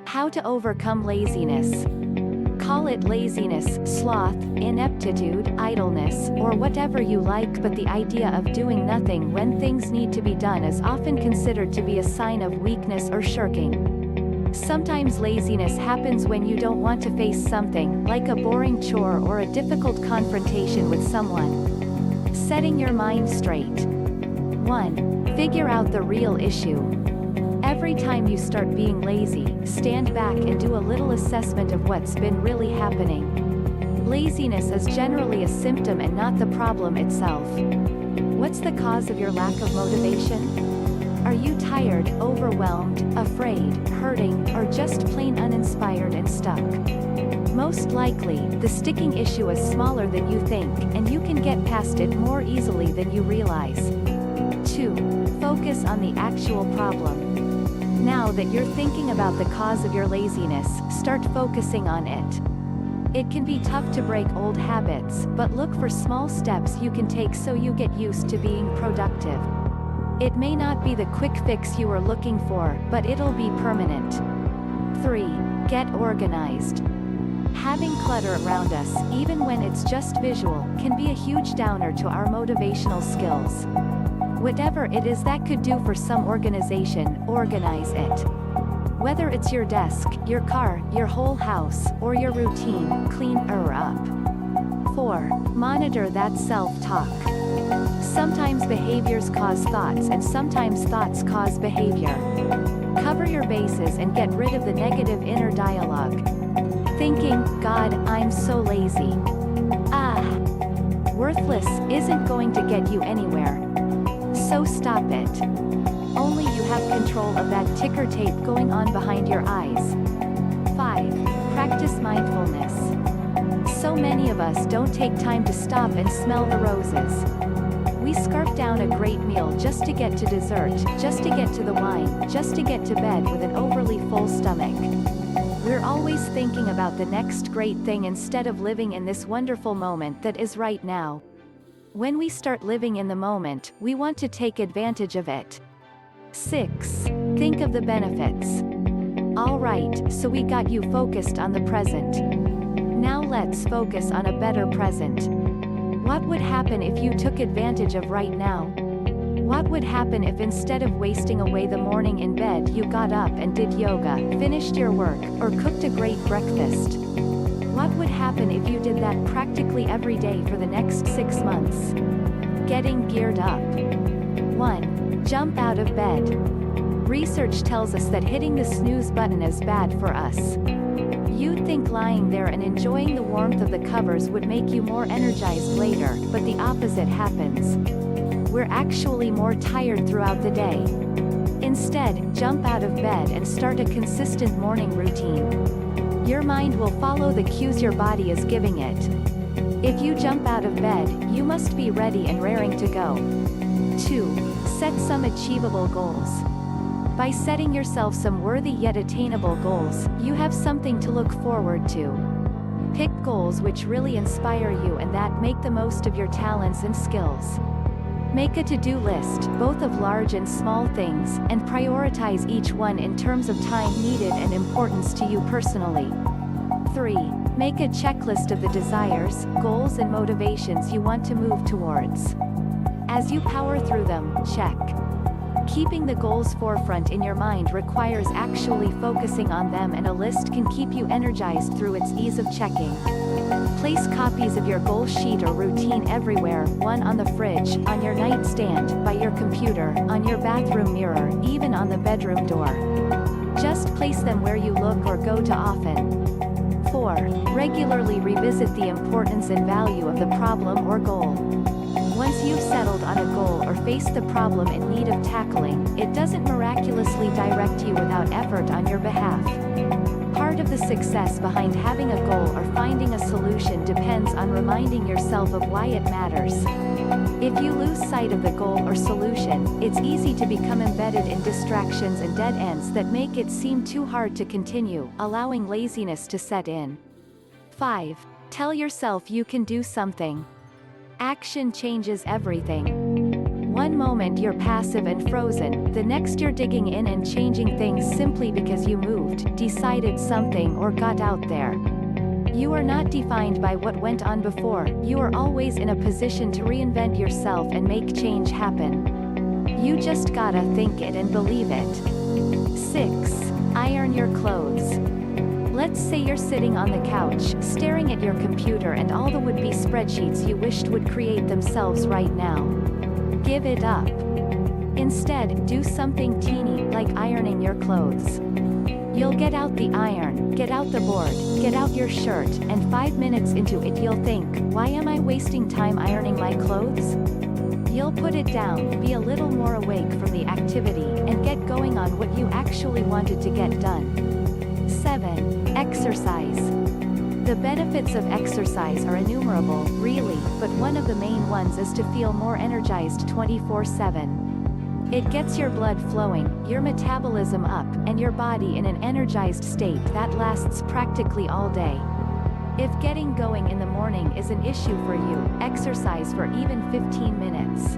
How to overcome laziness. Call it laziness, sloth, ineptitude, idleness, or whatever you like, but the idea of doing nothing when things need to be done is often considered to be a sign of weakness or shirking. Sometimes laziness happens when you don't want to face something, like a boring chore or a difficult confrontation with someone. Setting your mind straight. 1. Figure out the real issue. Every time you start being lazy, stand back and do a little assessment of what's been really happening. Laziness is generally a symptom and not the problem itself. What's the cause of your lack of motivation? Are you tired, overwhelmed, afraid, hurting, or just plain uninspired and stuck? Most likely, the sticking issue is smaller than you think, and you can get past it more easily than you realize. 2. Focus on the actual problem. Now that you're thinking about the cause of your laziness, start focusing on it. It can be tough to break old habits, but look for small steps you can take so you get used to being productive. It may not be the quick fix you were looking for, but it'll be permanent. 3. Get organized. Having clutter around us, even when it's just visual, can be a huge downer to our motivational skills. Whatever it is that could do for some organization, organize it. Whether it's your desk, your car, your whole house, or your routine, clean her up. 4. Monitor that self-talk. Sometimes behaviors cause thoughts and sometimes thoughts cause behavior. Cover your bases and get rid of the negative inner dialogue. Thinking, God, I'm so lazy. Worthless isn't going to get you anywhere. So stop it. Only you have control of that ticker tape going on behind your eyes. 5. Practice mindfulness. So many of us don't take time to stop and smell the roses. We scarf down a great meal just to get to dessert, just to get to the wine, just to get to bed with an overly full stomach. We're always thinking about the next great thing instead of living in this wonderful moment that is right now. When we start living in the moment, we want to take advantage of it. 6. Think of the benefits. Alright, so we got you focused on the present. Now let's focus on a better present. What would happen if you took advantage of right now? What would happen if instead of wasting away the morning in bed you got up and did yoga, finished your work, or cooked a great breakfast? What would happen if you did that practically every day for the next 6 months? Getting geared up. 1. Jump out of bed. Research tells us that hitting the snooze button is bad for us. You'd think lying there and enjoying the warmth of the covers would make you more energized later, but the opposite happens. We're actually more tired throughout the day. Instead, jump out of bed and start a consistent morning routine. Your mind will follow the cues your body is giving it. If you jump out of bed, you must be ready and raring to go. 2. Set some achievable goals. By setting yourself some worthy yet attainable goals, you have something to look forward to. Pick goals which really inspire you and that make the most of your talents and skills. Make a to-do list, both of large and small things, and prioritize each one in terms of time needed and importance to you personally. 3. Make a checklist of the desires, goals and motivations you want to move towards. As you power through them, check. Keeping the goals forefront in your mind requires actually focusing on them, and a list can keep you energized through its ease of checking. Place copies of your goal sheet or routine everywhere, one on the fridge, on your nightstand, by your computer, on your bathroom mirror, even on the bedroom door. Just place them where you look or go to often. 4. Regularly revisit the importance and value of the problem or goal. Once you've settled on a goal or faced the problem in need of tackling, it doesn't miraculously direct you without effort on your behalf. Part of the success behind having a goal or finding a solution depends on reminding yourself of why it matters. If you lose sight of the goal or solution, it's easy to become embedded in distractions and dead ends that make it seem too hard to continue, allowing laziness to set in. 5. Tell yourself you can do something. Action changes everything. One moment you're passive and frozen, the next you're digging in and changing things simply because you moved, decided something or got out there. You are not defined by what went on before, you are always in a position to reinvent yourself and make change happen. You just gotta think it and believe it. 6. Iron your clothes. Let's say you're sitting on the couch, staring at your computer and all the would-be spreadsheets you wished would create themselves right now. Give it up. Instead, do something teeny, like ironing your clothes. You'll get out the iron, get out the board, get out your shirt, and 5 minutes into it you'll think, why am I wasting time ironing my clothes? You'll put it down, be a little more awake from the activity, and get going on what you actually wanted to get done. 7. Exercise. The benefits of exercise are innumerable, really, but one of the main ones is to feel more energized 24/7. It gets your blood flowing, your metabolism up, and your body in an energized state that lasts practically all day. If getting going in the morning is an issue for you, exercise for even 15 minutes.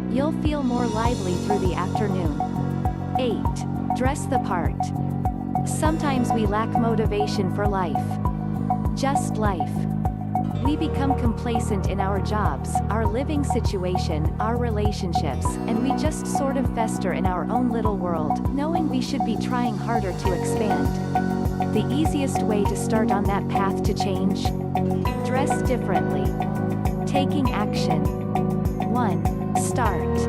You'll feel more lively through the afternoon. 8. Dress the part. Sometimes we lack motivation for life. Just life. We become complacent in our jobs, our living situation, our relationships, and we just sort of fester in our own little world, knowing we should be trying harder to expand. The easiest way to start on that path to change? Dress differently. Taking action. 1. Start.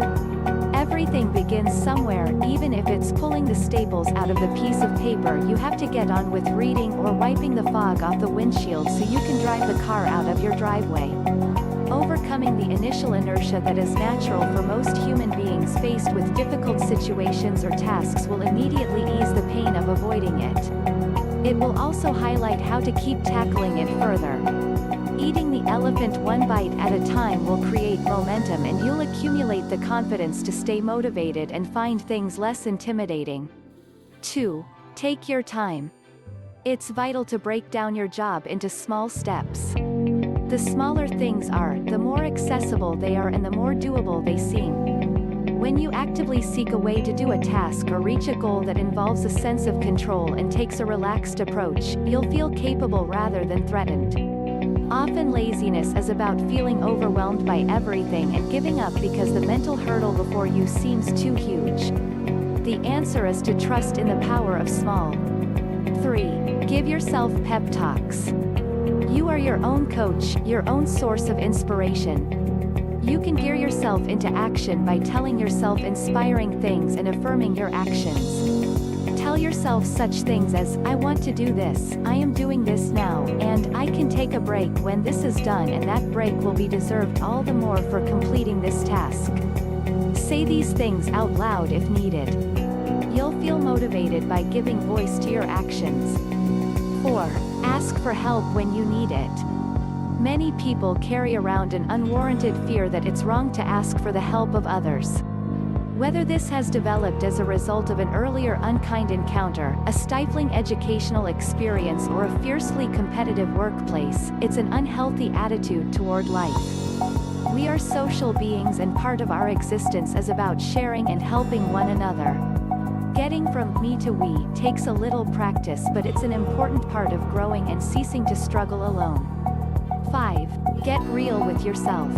Everything begins somewhere, even if it's pulling the staples out of the piece of paper you have to get on with reading or wiping the fog off the windshield so you can drive the car out of your driveway. Overcoming the initial inertia that is natural for most human beings faced with difficult situations or tasks will immediately ease the pain of avoiding it. It will also highlight how to keep tackling it further. Eating the elephant one bite at a time will create momentum and you'll accumulate the confidence to stay motivated and find things less intimidating. 2. Take your time. It's vital to break down your job into small steps. The smaller things are, the more accessible they are and the more doable they seem. When you actively seek a way to do a task or reach a goal that involves a sense of control and takes a relaxed approach, you'll feel capable rather than threatened. Often laziness is about feeling overwhelmed by everything and giving up because the mental hurdle before you seems too huge. The answer is to trust in the power of small. 3. Give yourself pep talks. You are your own coach, your own source of inspiration. You can gear yourself into action by telling yourself inspiring things and affirming your actions. Tell yourself such things as, I want to do this, I am doing this now, and I can take a break when this is done, and that break will be deserved all the more for completing this task. Say these things out loud if needed. You'll feel motivated by giving voice to your actions. 4. Ask for help when you need it. Many people carry around an unwarranted fear that it's wrong to ask for the help of others. Whether this has developed as a result of an earlier unkind encounter, a stifling educational experience or a fiercely competitive workplace, it's an unhealthy attitude toward life. We are social beings and part of our existence is about sharing and helping one another. Getting from me to we takes a little practice, but it's an important part of growing and ceasing to struggle alone. 5. Get real with yourself.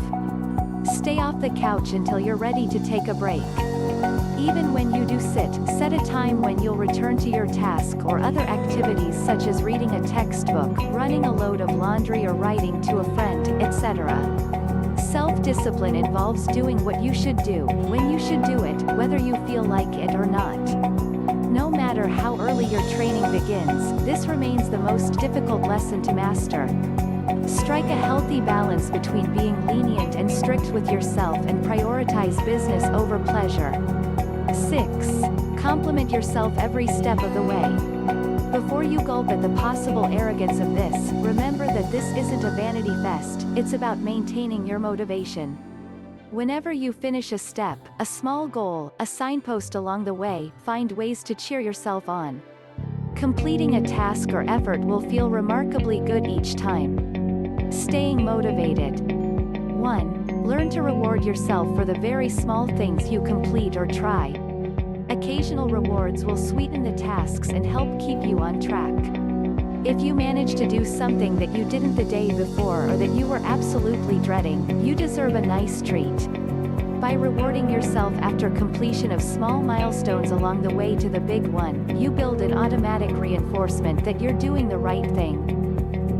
Stay off the couch until you're ready to take a break. Even when you do sit, set a time when you'll return to your task or other activities such as reading a textbook, running a load of laundry or writing to a friend, etc. Self-discipline involves doing what you should do, when you should do it, whether you feel like it or not. No matter how early your training begins, this remains the most difficult lesson to master. Strike a healthy balance between being lenient and strict with yourself and prioritize business over pleasure. 6. Compliment yourself every step of the way. Before you gulp at the possible arrogance of this, remember that this isn't a vanity fest, it's about maintaining your motivation. Whenever you finish a step, a small goal, a signpost along the way, find ways to cheer yourself on. Completing a task or effort will feel remarkably good each time. Staying motivated. 1. Learn to reward yourself for the very small things you complete or try. Occasional rewards will sweeten the tasks and help keep you on track. If you manage to do something that you didn't the day before or that you were absolutely dreading, you deserve a nice treat. By rewarding yourself after completion of small milestones along the way to the big one, you build an automatic reinforcement that you're doing the right thing.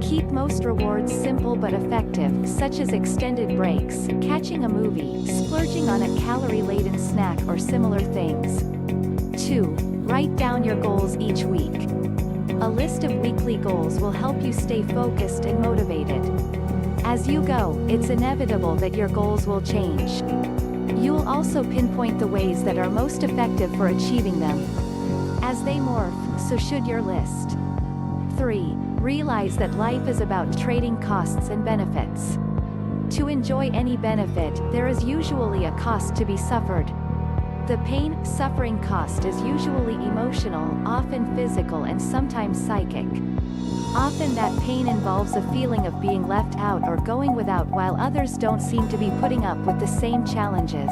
Keep most rewards simple but effective, such as extended breaks, catching a movie, splurging on a calorie-laden snack or similar things. 2. Write down your goals each week. A list of weekly goals will help you stay focused and motivated. As you go, it's inevitable that your goals will change. You'll also pinpoint the ways that are most effective for achieving them. As they morph, so should your list. 3. Realize that life is about trading costs and benefits. To enjoy any benefit, there is usually a cost to be suffered. The pain, suffering cost is usually emotional, often physical and sometimes psychic. Often that pain involves a feeling of being left out or going without while others don't seem to be putting up with the same challenges.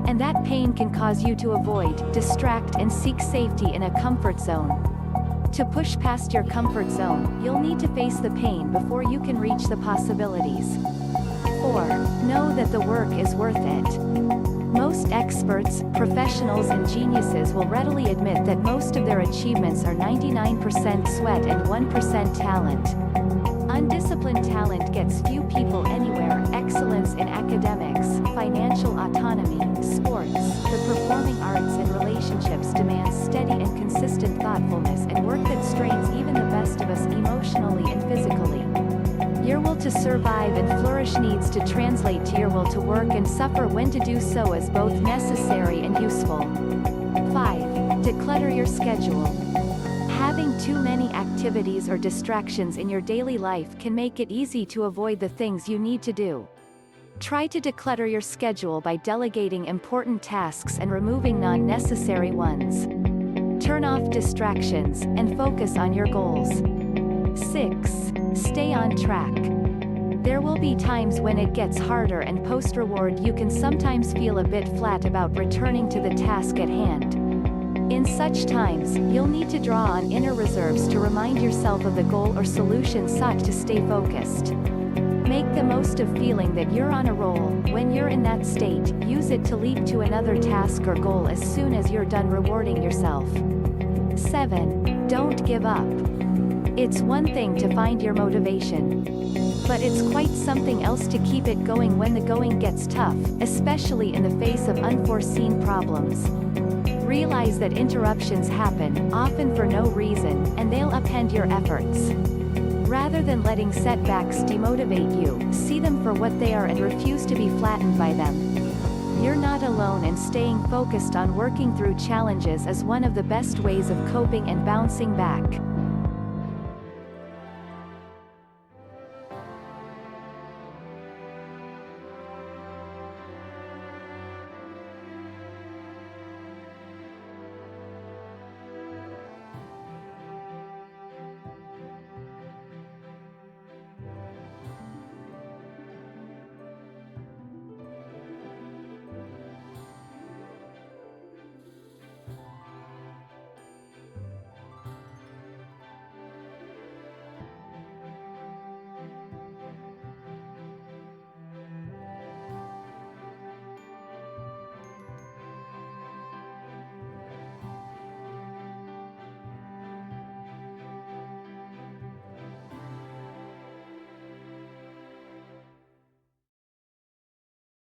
And that pain can cause you to avoid, distract and seek safety in a comfort zone. To push past your comfort zone, you'll need to face the pain before you can reach the possibilities. 4. Know that the work is worth it. Most experts, professionals and geniuses will readily admit that most of their achievements are 99% sweat and 1% talent. Undisciplined talent gets few people anywhere. Excellence in academics, financial autonomy, sports, the performing arts and relationships demands steady and consistent thoughtfulness and work that strains even the best of us emotionally and physically. Your will to survive and flourish needs to translate to your will to work and suffer when to do so as both necessary and useful. 5. Declutter your schedule. Having too many activities or distractions in your daily life can make it easy to avoid the things you need to do. Try to declutter your schedule by delegating important tasks and removing non-necessary ones. Turn off distractions, and focus on your goals. 6. Stay on track. There will be times when it gets harder and post-reward you can sometimes feel a bit flat about returning to the task at hand. In such times, you'll need to draw on inner reserves to remind yourself of the goal or solution sought to stay focused. Make the most of feeling that you're on a roll. When you're in that state, use it to leap to another task or goal as soon as you're done rewarding yourself. 7. Don't give up. It's one thing to find your motivation, but it's quite something else to keep it going when the going gets tough, especially in the face of unforeseen problems. Realize that interruptions happen, often for no reason, and they'll upend your efforts. Rather than letting setbacks demotivate you, see them for what they are and refuse to be flattened by them. You're not alone, and staying focused on working through challenges is one of the best ways of coping and bouncing back.